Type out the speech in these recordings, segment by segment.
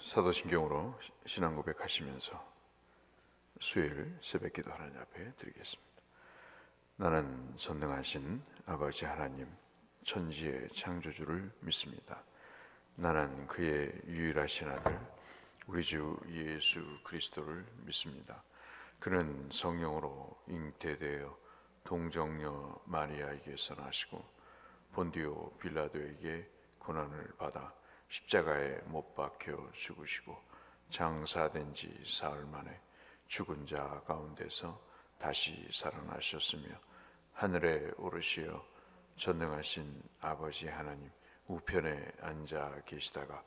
사도신경으로 신앙 고백하시면서 수요일 새벽기도 하나님 앞에 드리겠습니다. 나는 전능하신 아버지 하나님, 천지의 창조주를 믿습니다. 나는 그의 유일하신 아들 우리 주 예수 그리스도를 믿습니다. 그는 성령으로 잉태되어 동정녀 마리아에게서 나시고 본디오 빌라도에게 고난을 받아 십자가에 못 박혀 죽으시고 장사된 지 사흘 만에 죽은 자 가운데서 다시 살아나셨으며 하늘에 오르시어 전능하신 아버지 하나님 우편에 앉아 계시다가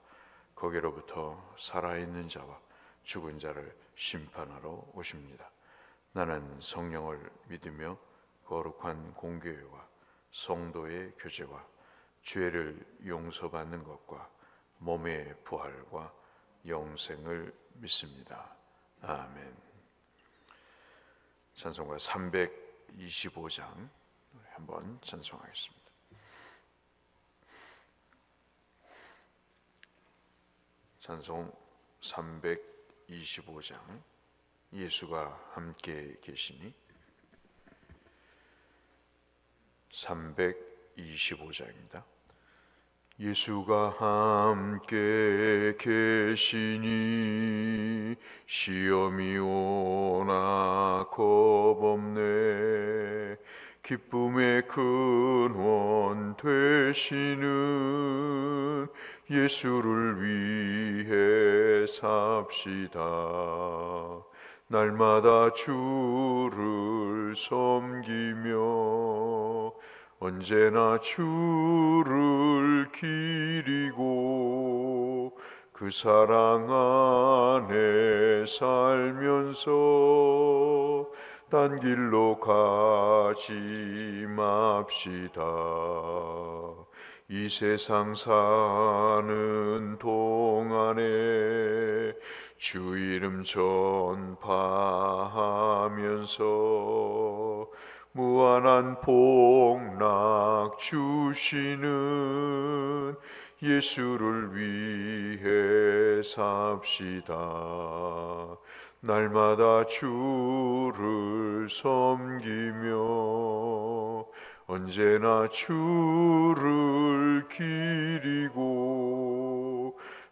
거기로부터 살아있는 자와 죽은 자를 심판하러 오십니다. 나는 성령을 믿으며 거룩한 공교회와 성도의 교제와 죄를 용서받는 것과 몸의 부활과 영생을 믿습니다. 아멘. 찬송가 325장 한번 찬송하겠습니다. 찬송 325장 예수가 함께 계시니 325장입니다. 예수가 함께 계시니 시험이 오나 겁없네. 기쁨의 근원 되시는 예수를 위해 삽시다. 날마다 주를 섬기며 언제나 주를 기리고 그 사랑 안에 살면서 딴 길로 가지 맙시다. 이 세상 사는 동안에 주 이름 전파하면서 무한한 복락 주시는 예수를 위해 삽시다. 날마다 주를 섬기며 언제나 주를 기리고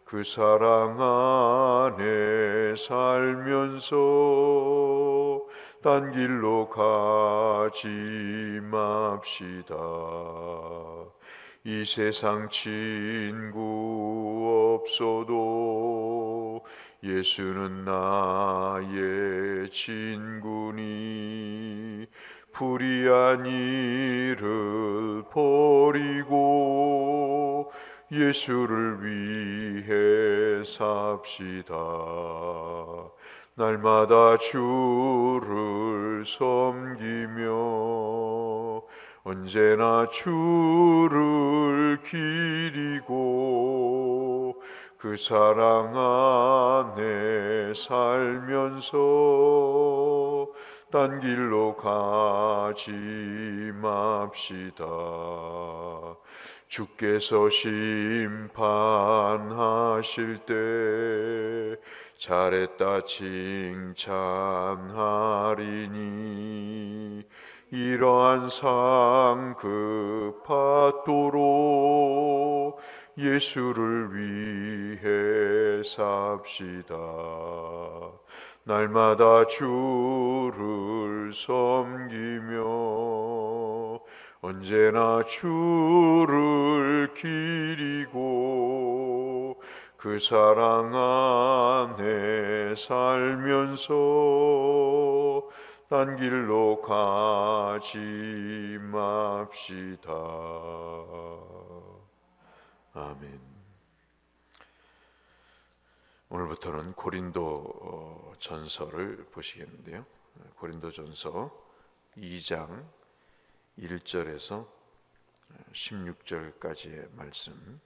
그 사랑 안에 살면서 딴 길로 가지 맙시다. 이 세상 친구 없어도 예수는 나의 친구니 불의한 일을 버리고 예수를 위해 삽시다. 날마다 주를 섬기며 언제나 주를 기리고 그 사랑 안에 살면서 딴 길로 가지 맙시다. 주께서 심판하실 때 잘했다 칭찬하리니 이러한 상급받도록 예수를 위해 삽시다. 날마다 주를 섬기며 언제나 주를 기리고 그 사랑 안에 살면서 딴 길로 가지 맙시다. 아멘. 오늘부터는 고린도 전서를 보시겠는데요. 고린도 전서 2장 1절에서 16절까지의 말씀,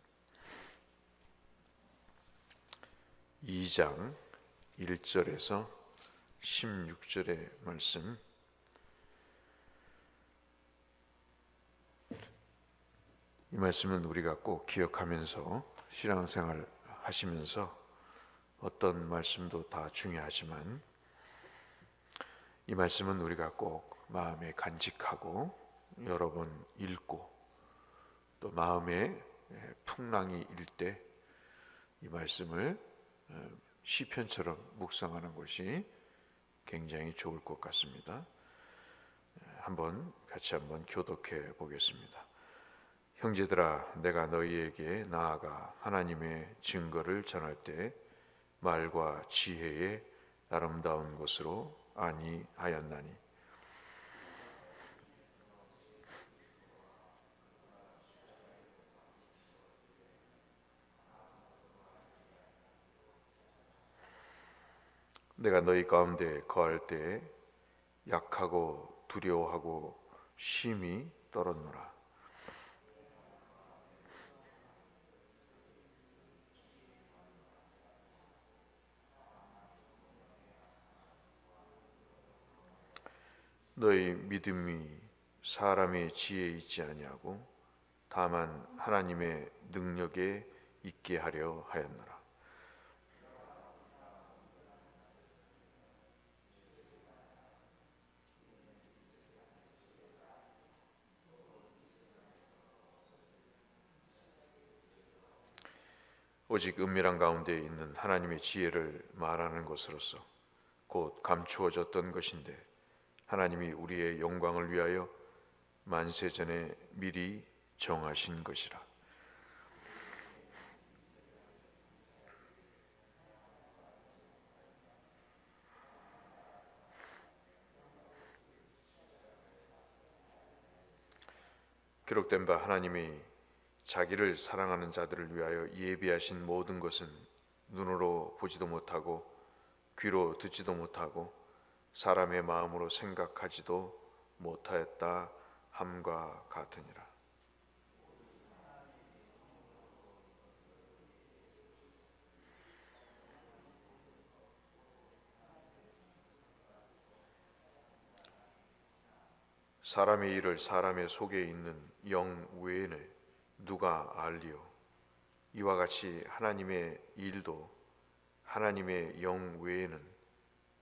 2장 1절에서 16절의 말씀, 이 말씀은 우리가 꼭 기억하면서 신앙생활 하시면서 어떤 말씀도 다 중요하지만 이 말씀은 우리가 꼭 마음에 간직하고 여러 번 읽고 또 마음에 풍랑이 일 때 이 말씀을 시편처럼 묵상하는 것이 굉장히 좋을 것 같습니다. 같이 한번 교독해 보겠습니다. 형제들아, 내가 너희에게 나아가 하나님의 증거를 전할 때 말과 지혜의 아름다운 것으로 아니하였나니 내가 너희 가운데 거할 때 약하고 두려워하고 심히 떨었노라. 너희 믿음이 사람의 지혜에 있지 아니하고 다만 하나님의 능력에 있게 하려 하였노라. 오직 은밀한 가운데 있는 하나님의 지혜를 말하는 것으로서 곧 감추어졌던 것인데 하나님이 우리의 영광을 위하여 만세 전에 미리 정하신 것이라. 기록된 바 하나님이 자기를 사랑하는 자들을 위하여 예비하신 모든 것은 눈으로 보지도 못하고 귀로 듣지도 못하고 사람의 마음으로 생각하지도 못하였다 함과 같으니라. 사람의 일을 사람의 속에 있는 영 외에는 누가 알리요? 이와 같이 하나님의 일도 하나님의 영 외에는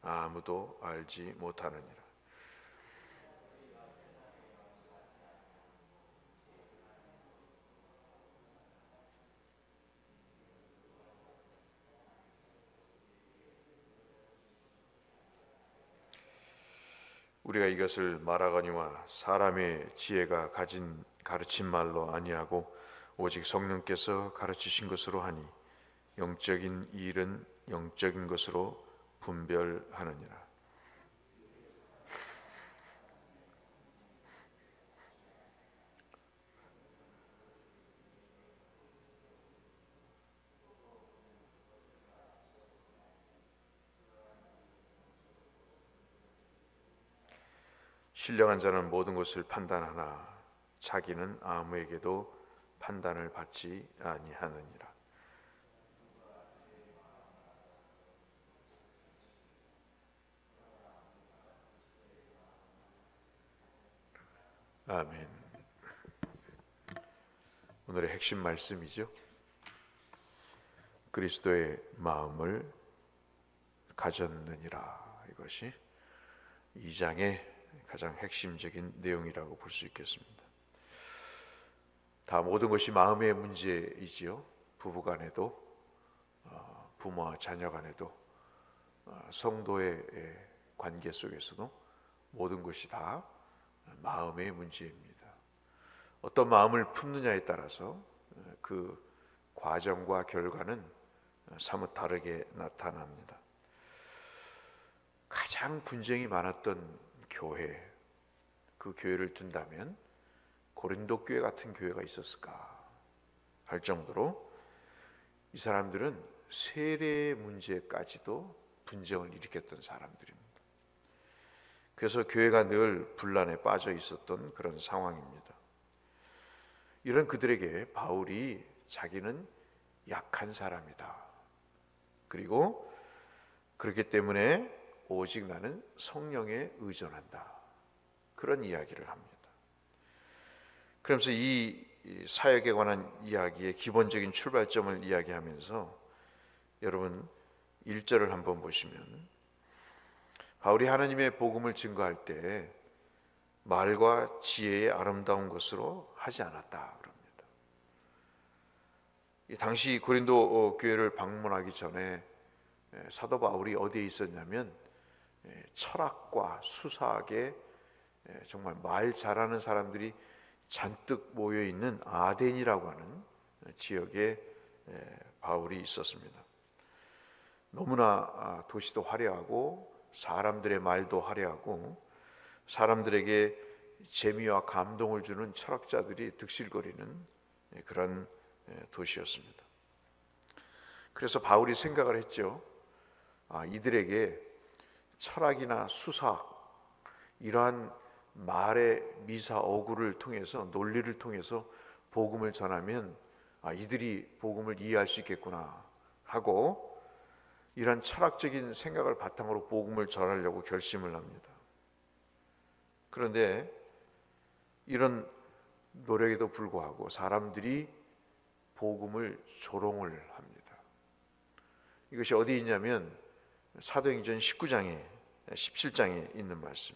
아무도 알지 못하느니라. 우리가 이것을 말하거니와 사람의 지혜가 가진 가르친 말로 아니하고 오직 성령께서 가르치신 것으로 하니 영적인 일은 영적인 것으로 분별하느니라. 신령한 자는 모든 것을 판단하나 자기는 아무에게도 판단을 받지 아니하느니라. 아멘. 오늘의 핵심 말씀이죠. 그리스도의 마음을 가졌느니라. 이것이 2장의 가장 핵심적인 내용이라고 볼 수 있겠습니다. 다 모든 것이 마음의 문제이지요. 부부간에도 부모와 자녀간에도 성도의 관계 속에서도 모든 것이 다 마음의 문제입니다. 어떤 마음을 품느냐에 따라서 그 과정과 결과는 사뭇 다르게 나타납니다. 가장 분쟁이 많았던 교회, 그 교회를 둔다면 고린도 교회 같은 교회가 있었을까 할 정도로 이 사람들은 세례 문제까지도 분쟁을 일으켰던 사람들입니다. 그래서 교회가 늘 분란에 빠져 있었던 그런 상황입니다. 이런 그들에게 바울이 자기는 약한 사람이다. 그리고 그렇기 때문에 오직 나는 성령에 의존한다. 그런 이야기를 합니다. 그러면서 이 사역에 관한 이야기의 기본적인 출발점을 이야기하면서 여러분 1절을 한번 보시면 바울이 하나님의 복음을 증거할 때 말과 지혜의 아름다운 것으로 하지 않았다 그럽니다. 당시 고린도 교회를 방문하기 전에 사도 바울이 어디에 있었냐면 철학과 수사학에 정말 말 잘하는 사람들이 잔뜩 모여 있는 아덴이라고 하는 지역에 바울이 있었습니다. 너무나 도시도 화려하고 사람들의 말도 화려하고 사람들에게 재미와 감동을 주는 철학자들이 득실거리는 그런 도시였습니다. 그래서 바울이 생각을 했죠. 이들에게 철학이나 수사학, 이러한 말의 미사 어구를 통해서, 논리를 통해서 복음을 전하면 이들이 복음을 이해할 수 있겠구나 하고 이러한 철학적인 생각을 바탕으로 복음을 전하려고 결심을 합니다. 그런데 이런 노력에도 불구하고 사람들이 복음을 조롱을 합니다. 이것이 어디 있냐면 사도행전 19장에 17장에 있는 말씀.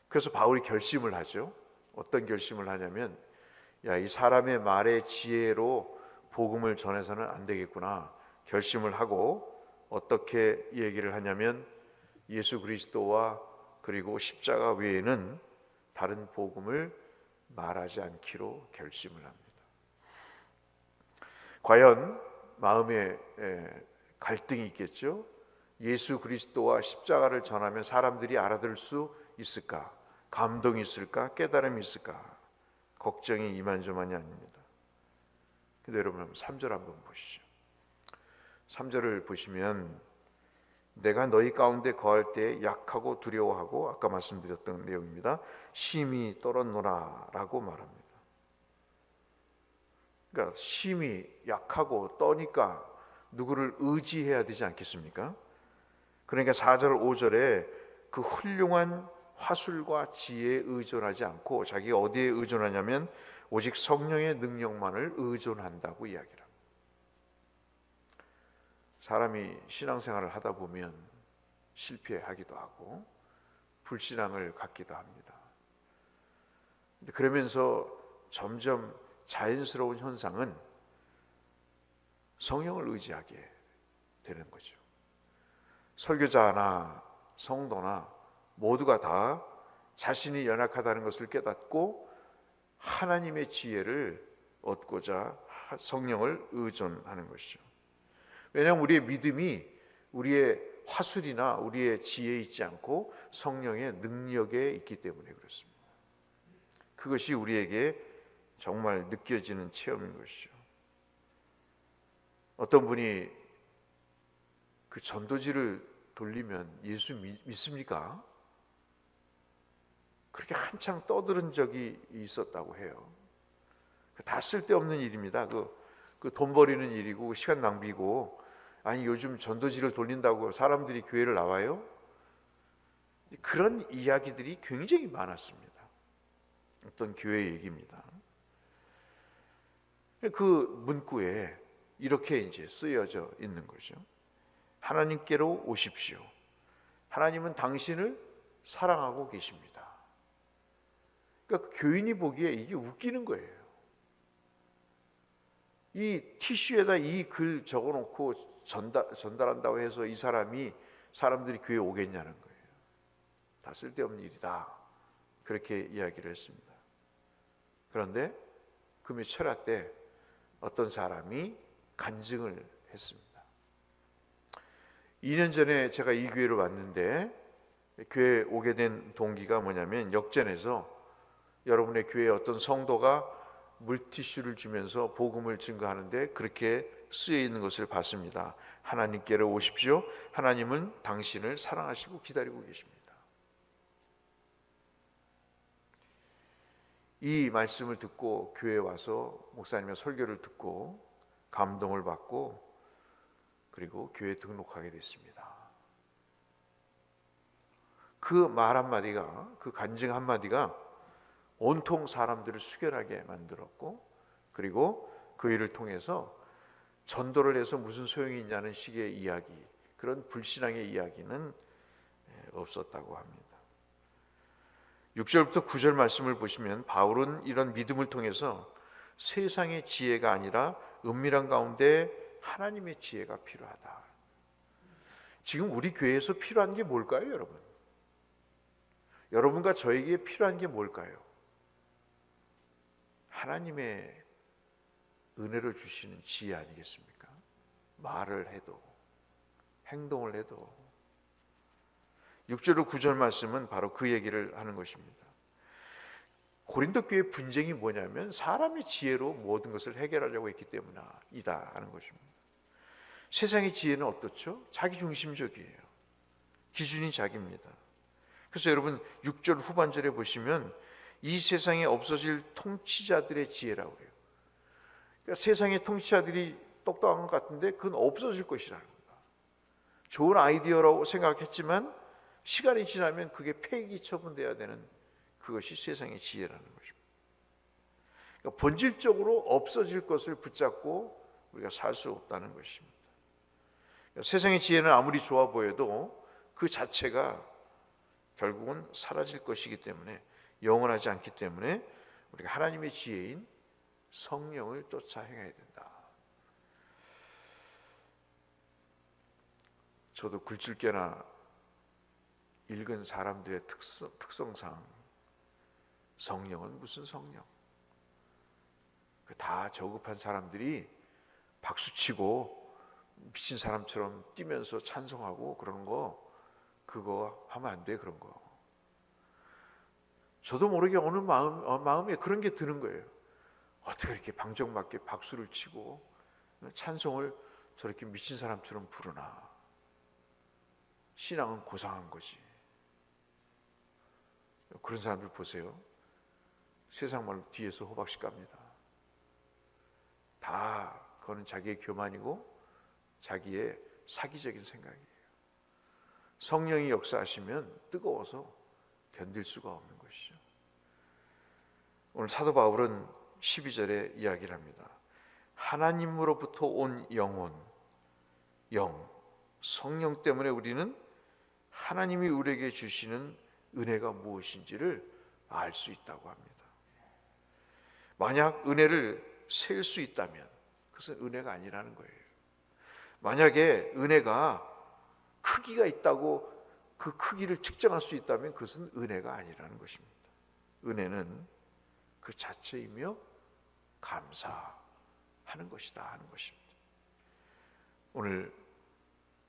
그래서 바울이 결심을 하죠. 어떤 결심을 하냐면 이 사람의 말의 지혜로 복음을 전해서는 안 되겠구나 결심을 하고 어떻게 얘기를 하냐면 예수 그리스도와 그리고 십자가 외에는 다른 복음을 말하지 않기로 결심을 합니다. 과연 마음에 갈등이 있겠죠. 예수 그리스도와 십자가를 전하면 사람들이 알아들을 수 있을까? 감동이 있을까? 깨달음이 있을까? 걱정이 이만저만이 아닙니다. 근데 여러분 3절 한번 보시죠. 3절을 보시면 내가 너희 가운데 거할 때 약하고 두려워하고 아까 말씀드렸던 내용입니다. 심히 떨었노라 라고 말합니다. 그러니까 심히 약하고 떠니까 누구를 의지해야 되지 않겠습니까? 그러니까 4절 5절에 그 훌륭한 화술과 지혜에 의존하지 않고 자기가 어디에 의존하냐면 오직 성령의 능력만을 의존한다고 이야기를 합니다. 사람이 신앙생활을 하다 보면 실패하기도 하고 불신앙을 갖기도 합니다. 그러면서 점점 자연스러운 현상은 성령을 의지하게 되는 거죠. 설교자나 성도나 모두가 다 자신이 연약하다는 것을 깨닫고 하나님의 지혜를 얻고자 성령을 의존하는 것이죠. 왜냐하면 우리의 믿음이 우리의 화술이나 우리의 지혜에 있지 않고 성령의 능력에 있기 때문에 그렇습니다. 그것이 우리에게 정말 느껴지는 체험인 것이죠. 어떤 분이 그 전도지를 돌리면 예수 믿습니까? 그렇게 한창 떠드는 적이 있었다고 해요. 다 쓸데없는 일입니다. 그 돈 버리는 일이고 시간 낭비고, 아니 요즘 전도지를 돌린다고 사람들이 교회를 나와요? 그런 이야기들이 굉장히 많았습니다. 어떤 교회 얘기입니다. 그 문구에 이렇게 이제 쓰여져 있는 거죠. 하나님께로 오십시오. 하나님은 당신을 사랑하고 계십니다. 그러니까 교인이 보기에 이게 웃기는 거예요. 이 티슈에다 이 글 적어놓고 전달한다고 해서 이 사람들이 교회에 오겠냐는 거예요. 다 쓸데없는 일이다. 그렇게 이야기를 했습니다. 그런데 그 몇 철야 때 어떤 사람이 간증을 했습니다. 2년 전에 제가 이 교회로 왔는데 교회에 오게 된 동기가 뭐냐면 역전에서 여러분의 교회에 어떤 성도가 물티슈를 주면서 복음을 증거하는데 그렇게 쓰여 있는 것을 봤습니다. 하나님께로 오십시오. 하나님은 당신을 사랑하시고 기다리고 계십니다. 이 말씀을 듣고 교회에 와서 목사님의 설교를 듣고 감동을 받고 그리고 교회에 등록하게 됐습니다. 그 말 한마디가, 그 간증 한마디가 온통 사람들을 숙연하게 만들었고, 그리고 그 일을 통해서 전도를 해서 무슨 소용이 있냐는 식의 이야기, 그런 불신앙의 이야기는 없었다고 합니다. 6절부터 9절 말씀을 보시면 바울은 이런 믿음을 통해서 세상의 지혜가 아니라 은밀한 가운데 하나님의 지혜가 필요하다. 지금 우리 교회에서 필요한 게 뭘까요, 여러분? 여러분과 저에게 필요한 게 뭘까요? 하나님의 은혜로 주시는 지혜 아니겠습니까? 말을 해도 행동을 해도. 6절로 9절 말씀은 바로 그 얘기를 하는 것입니다. 고린도 교회의 분쟁이 뭐냐면 사람의 지혜로 모든 것을 해결하려고 했기 때문이다 하는 것입니다. 세상의 지혜는 어떻죠? 자기중심적이에요. 기준이 자기입니다. 그래서 여러분 6절 후반절에 보시면 이 세상에 없어질 통치자들의 지혜라고 그래요. 그러니까 세상의 통치자들이 똑똑한 것 같은데 그건 없어질 것이라는 거다. 좋은 아이디어라고 생각했지만 시간이 지나면 그게 폐기 처분돼야 되는 그것이 세상의 지혜라는 것입니다. 그러니까 본질적으로 없어질 것을 붙잡고 우리가 살 수 없다는 것입니다. 그러니까 세상의 지혜는 아무리 좋아 보여도 그 자체가 결국은 사라질 것이기 때문에, 영원하지 않기 때문에 우리가 하나님의 지혜인 성령을 쫓아 행해야 된다. 저도 굴줄깨나 읽은 사람들의 특성상 성령은 무슨 성령? 다 저급한 사람들이 박수치고 미친 사람처럼 뛰면서 찬송하고 그러는 거, 그거 하면 안 돼. 그런 거. 저도 모르게 어느 마음에 그런 게 드는 거예요. 어떻게 이렇게 방정맞게 박수를 치고 찬송을 저렇게 미친 사람처럼 부르나. 신앙은 고상한 거지. 그런 사람들 보세요. 세상 말로 뒤에서 호박씨 깝니다. 다 그거는 자기의 교만이고 자기의 사기적인 생각이에요. 성령이 역사하시면 뜨거워서 견딜 수가 없는 것이죠. 오늘 사도 바울은 12절에 이야기를 합니다. 하나님으로부터 온 영혼, 성령 때문에 우리는 하나님이 우리에게 주시는 은혜가 무엇인지를 알 수 있다고 합니다. 만약 은혜를 셀 수 있다면 그것은 은혜가 아니라는 거예요. 만약에 은혜가 크기가 있다고 그 크기를 측정할 수 있다면 그것은 은혜가 아니라는 것입니다. 은혜는 그 자체이며 감사하는 것이다 하는 것입니다. 오늘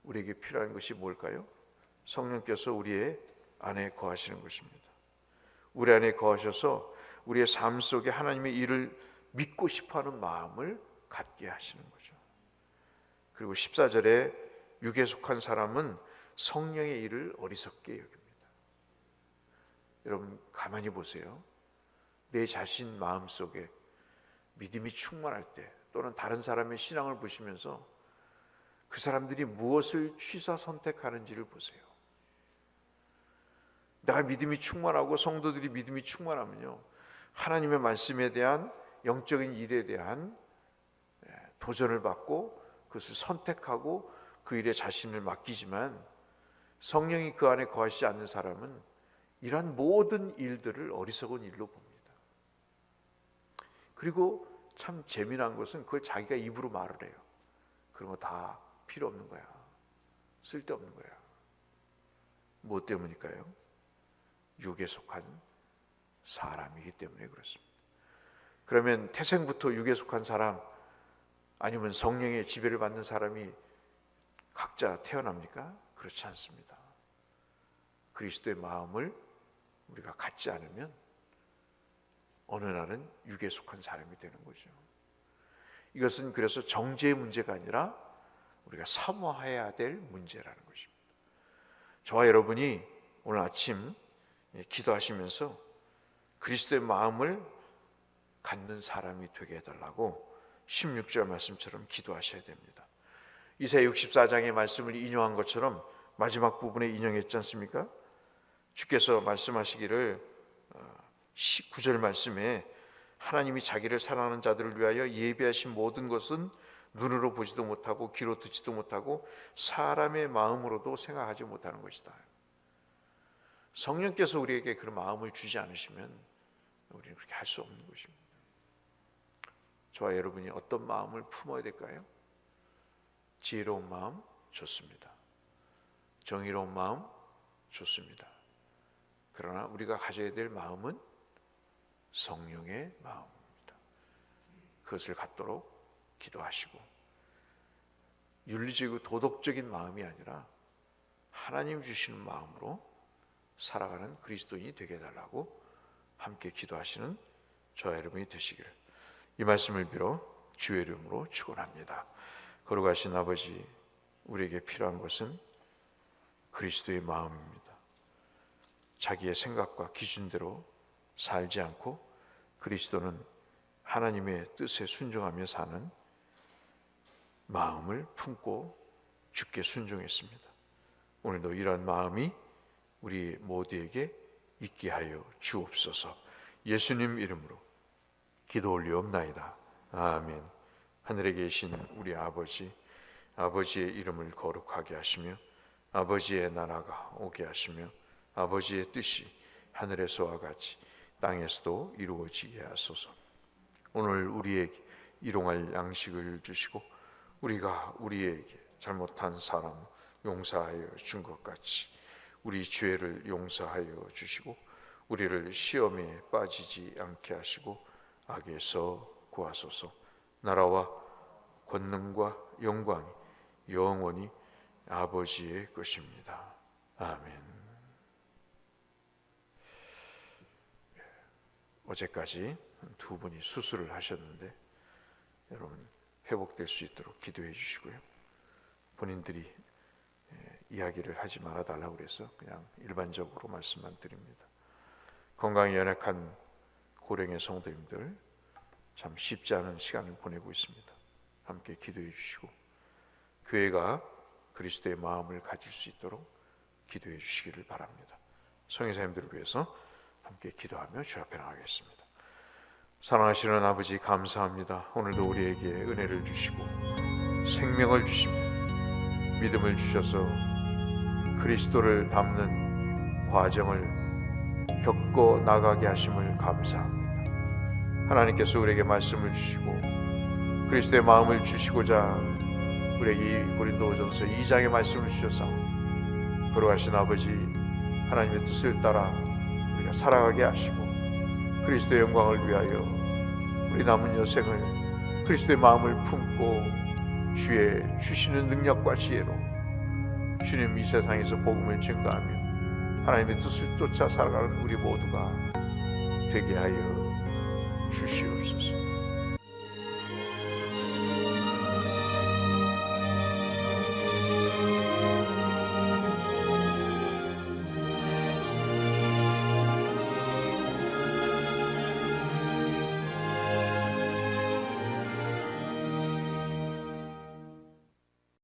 우리에게 필요한 것이 뭘까요? 성령께서 우리의 안에 거하시는 것입니다. 우리 안에 거하셔서 우리의 삶 속에 하나님의 일을 믿고 싶어하는 마음을 갖게 하시는 거죠. 그리고 14절에 육에 속한 사람은 성령의 일을 어리석게 여깁니다. 여러분 가만히 보세요. 내 자신 마음속에 믿음이 충만할 때, 또는 다른 사람의 신앙을 보시면서 그 사람들이 무엇을 취사 선택하는지를 보세요. 내가 믿음이 충만하고 성도들이 믿음이 충만하면요, 하나님의 말씀에 대한 영적인 일에 대한 도전을 받고 그것을 선택하고 그 일에 자신을 맡기지만, 성령이 그 안에 거하시지 않는 사람은 이러한 모든 일들을 어리석은 일로 봅니다. 그리고 참 재미난 것은 그걸 자기가 입으로 말을 해요. 그런 거 다 필요 없는 거야. 쓸데없는 거야. 무엇 때문일까요? 육에 속한 사람이기 때문에 그렇습니다. 그러면 태생부터 육에 속한 사람, 아니면 성령의 지배를 받는 사람이 각자 태어납니까? 그렇지 않습니다. 그리스도의 마음을 우리가 갖지 않으면 어느 날은 육에 속한 사람이 되는 거죠. 이것은 그래서 정죄의 문제가 아니라 우리가 사모해야 될 문제라는 것입니다. 저와 여러분이 오늘 아침 기도하시면서 그리스도의 마음을 갖는 사람이 되게 해달라고 16절 말씀처럼 기도하셔야 됩니다. 이사야 64장의 말씀을 인용한 것처럼 마지막 부분에 인용했지 않습니까? 주께서 말씀하시기를 19절 말씀에 하나님이 자기를 사랑하는 자들을 위하여 예비하신 모든 것은 눈으로 보지도 못하고 귀로 듣지도 못하고 사람의 마음으로도 생각하지 못하는 것이다. 성령께서 우리에게 그런 마음을 주지 않으시면 우리는 그렇게 할 수 없는 것입니다. 저와 여러분이 어떤 마음을 품어야 될까요? 지혜로운 마음 좋습니다. 정의로운 마음 좋습니다. 그러나 우리가 가져야 될 마음은 성령의 마음입니다. 그것을 갖도록 기도하시고, 윤리적이고 도덕적인 마음이 아니라 하나님 주시는 마음으로 살아가는 그리스도인이 되게 해달라고 함께 기도하시는 저와 여러분이 되시기를 이 말씀을 빌어 주의 이름으로 축원합니다. 거룩하신 아버지, 우리에게 필요한 것은 그리스도의 마음입니다. 자기의 생각과 기준대로 살지 않고 그리스도는 하나님의 뜻에 순종하며 사는 마음을 품고 주께 순종했습니다. 오늘도 이러한 마음이 우리 모두에게 있게 하여 주옵소서. 예수님 이름으로 기도 올리옵나이다. 아멘. 하늘에 계신 우리 아버지, 아버지의 이름을 거룩하게 하시며 아버지의 나라가 오게 하시며 아버지의 뜻이 하늘에서와 같이 땅에서도 이루어지게 하소서. 오늘 우리에게 일용할 양식을 주시고 우리가 우리에게 잘못한 사람 용서하여 준 것 같이 우리 죄를 용서하여 주시고 우리를 시험에 빠지지 않게 하시고 악에서 구하소서. 나라와 권능과 영광이 영원히 아버지의 것입니다. 아멘. 어제까지 두 분이 수술을 하셨는데 여러분 회복될 수 있도록 기도해 주시고요. 본인들이 이야기를 하지 말아 달라고 그래서 그냥 일반적으로 말씀만 드립니다. 건강이 연약한 고령의 성도님들 참 쉽지 않은 시간을 보내고 있습니다. 함께 기도해 주시고 교회가 그리스도의 마음을 가질 수 있도록 기도해 주시기를 바랍니다. 성회사님들을 위해서 함께 기도하며 주 앞에 나가겠습니다. 사랑하시는 아버지 감사합니다. 오늘도 우리에게 은혜를 주시고 생명을 주시며 믿음을 주셔서 그리스도를 닮는 과정을 겪어 나가게 하심을 감사합니다. 하나님께서 우리에게 말씀을 주시고 그리스도의 마음을 주시고자 우리에게 이 고린도전서 2장의 말씀을 주셔서 거룩하신 아버지 하나님의 뜻을 따라 우리가 살아가게 하시고 그리스도의 영광을 위하여 우리 남은 여생을 그리스도의 마음을 품고 주의 주시는 능력과 지혜로 주님 이 세상에서 복음을 증거하며 하나님의 뜻을 쫓아 살아가는 우리 모두가 되게 하여 주시옵소서.